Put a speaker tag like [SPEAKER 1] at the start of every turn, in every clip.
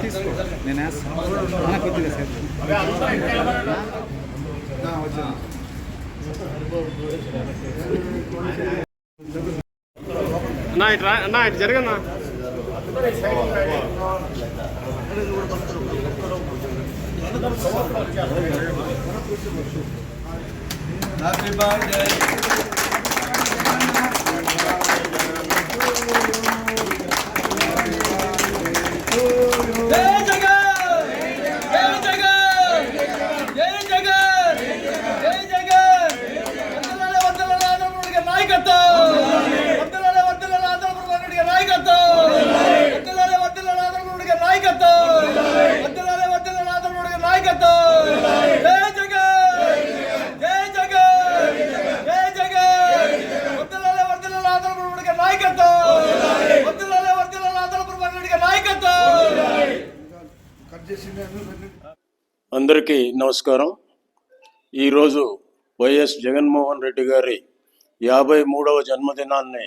[SPEAKER 1] తీసుకో నేను వేస్తాను కొద్దిగా సేపు
[SPEAKER 2] అన్నా ఇటు రా అన్నా ఇటు జరగన్నా
[SPEAKER 3] హ్యాపీ బర్త్డే
[SPEAKER 4] అందరికీ నమస్కారం. ఈరోజు వైఎస్ జగన్మోహన్ రెడ్డి గారి 53వ జన్మదినాన్ని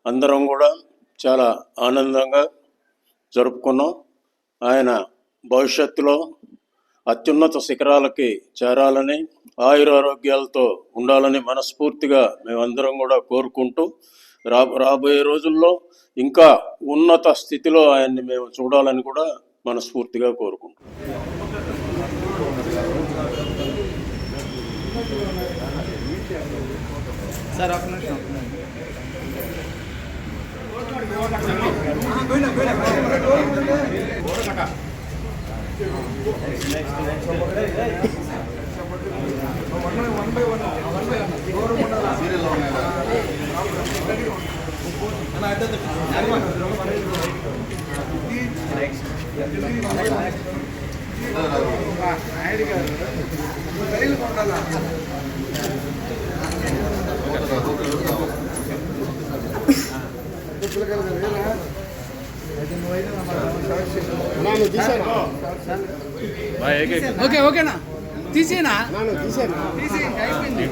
[SPEAKER 4] అందరం కూడా చాలా ఆనందంగా జరుపుకున్నాం. ఆయన భవిష్యత్తులో అత్యున్నత శిఖరాలకి చేరాలని, ఆయురారోగ్యాలతో ఉండాలని మనస్ఫూర్తిగా మేమందరం కూడా కోరుకుంటూ రాబోయే రోజుల్లో ఇంకా ఉన్నత స్థితిలో ఆయన్ని మేము చూడాలని కూడా మనస్ఫూర్తిగా కోరుకుంటాం.
[SPEAKER 1] సార్ ఒక నిమిషం నాయుడు గారు రైలు కొండాలా ఓకే ఓకేనా తీసేనా తీసేయండి అయిపోయింది.